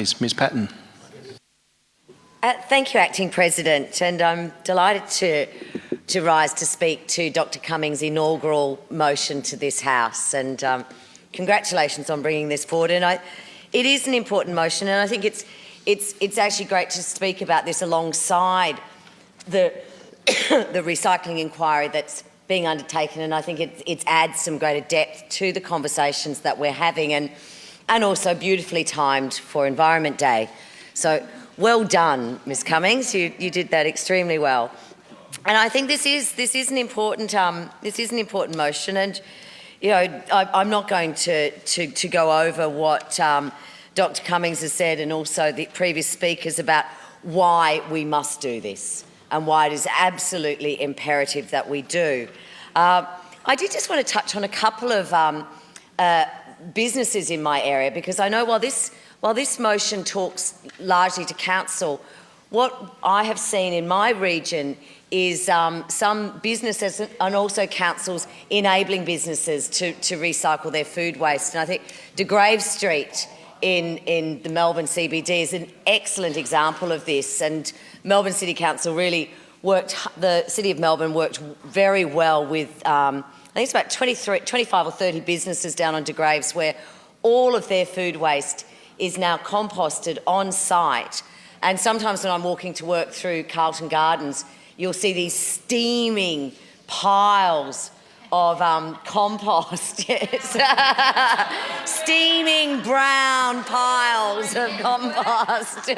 Ms Patten. Thank you, Acting President, and I'm delighted to rise to speak to Dr Cummings' inaugural motion to this House, and congratulations on bringing this forward. And it is an important motion, and I think it's actually great to speak about this alongside the the recycling inquiry that's being undertaken, and I think it adds some greater depth to the conversations that we're having, and also beautifully timed for Environment Day. So well done, Ms Cummings. You did that extremely well. And I think this is an important motion. And you know, I'm not going to go over what Dr Cummings has said, and also the previous speakers, about why we must do this and why it is absolutely imperative that we do. I did just want to touch on a couple of businesses in my area, because I know while this motion talks largely to council, what I have seen in my region is some businesses and also councils enabling businesses to recycle their food waste. And I think De Grave Street in the Melbourne CBD is an excellent example of this. And Melbourne City Council really the City of Melbourne worked very well with, I think it's about 25 or 30 businesses down on De Graves, where all of their food waste is now composted on site. And sometimes when I'm walking to work through Carlton Gardens, you'll see these steaming piles of compost. Steaming brown piles of compost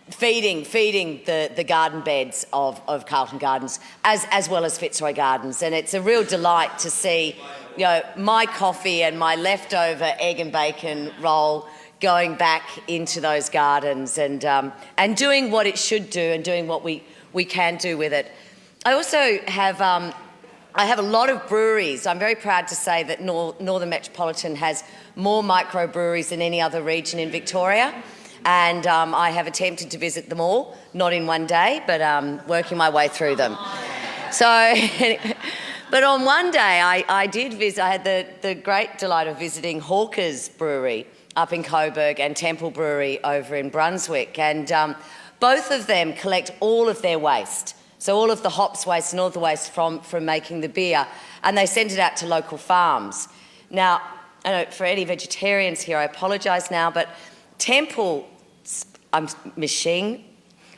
feeding the garden beds of Carlton Gardens, as well as Fitzroy Gardens. And it's a real delight to see, you know, my coffee and my leftover egg and bacon roll going back into those gardens, and doing what it should do, and doing what we can do with it. I also have I have a lot of breweries. I'm very proud to say that Northern Metropolitan has more microbreweries than any other region in Victoria. And I have attempted to visit them all, not in one day, but working my way through them. So, but on one day I did visit, I had the great delight of visiting Hawker's Brewery up in Coburg and Temple Brewery over in Brunswick. And both of them collect all of their waste. So all of the hops waste and all of the waste from making the beer, and they send it out to local farms. Now, I know for any vegetarians here, I apologise now, but Temple, Miss Shing,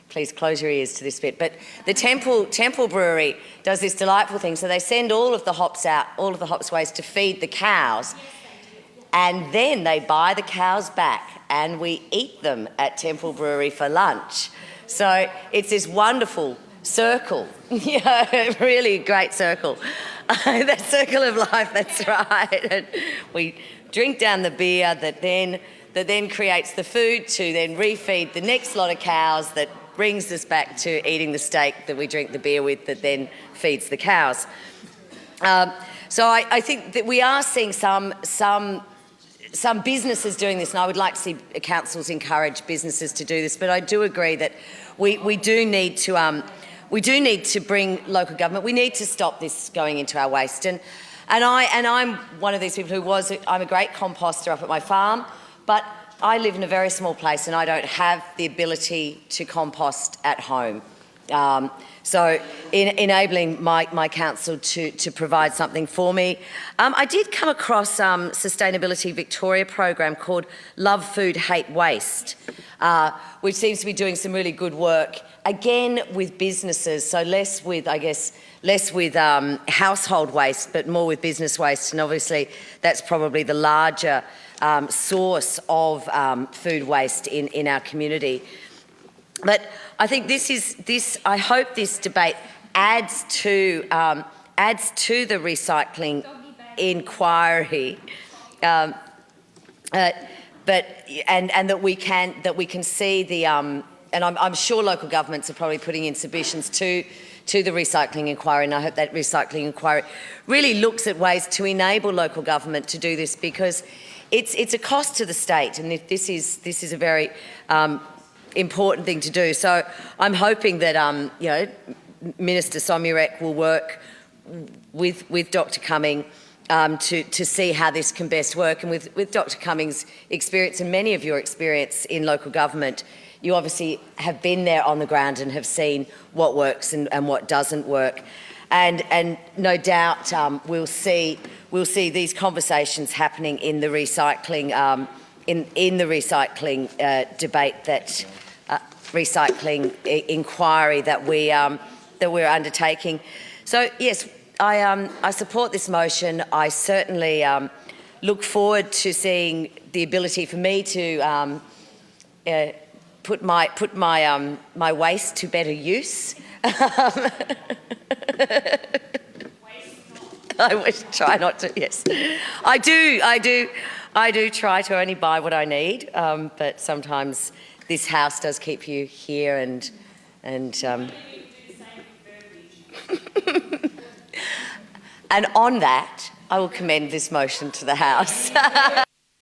please close your ears to this bit, but the Temple Brewery does this delightful thing. So they send all of the hops out, all of the hops waste, to feed the cows, and then they buy the cows back and we eat them at Temple Brewery for lunch. So it's this wonderful circle, you know, really great circle. That circle of life, that's right. And we drink down the beer that then creates the food to then refeed the next lot of cows, that brings us back to eating the steak that we drink the beer with, that then feeds the cows. So I think that we are seeing some businesses doing this, and I would like to see councils encourage businesses to do this. But I do agree that we do need to bring local government. We need to stop this going into our waste. And I'm one of these people I'm a great composter up at my farm, but I live in a very small place and I don't have the ability to compost at home. So enabling my council to provide something for me. I did come across Sustainability Victoria program called Love Food, Hate Waste, which seems to be doing some really good work, again with businesses, so less with household waste, but more with business waste. And obviously that's probably the larger source of food waste in our community. But I think I hope this debate adds to the recycling inquiry, and that we can see the and I'm sure local governments are probably putting in submissions to the recycling inquiry, and I hope that recycling inquiry really looks at ways to enable local government to do this, because it's a cost to the state, and this is a very important thing to do. So I'm hoping that you know, Minister Somyurek will work with Dr Cumming to see how this can best work. And with Dr. Cummings' experience and many of your experience in local government, you obviously have been there on the ground and have seen what works and what doesn't work. And no doubt we'll see these conversations happening in the recycling in the recycling debate, that recycling inquiry that we're undertaking. So yes, I support this motion. I certainly look forward to seeing the ability for me to put my waste to better use. I wish, try not to. Yes, I do try to only buy what I need, but sometimes this house does keep you here and and on that, I will commend this motion to the House.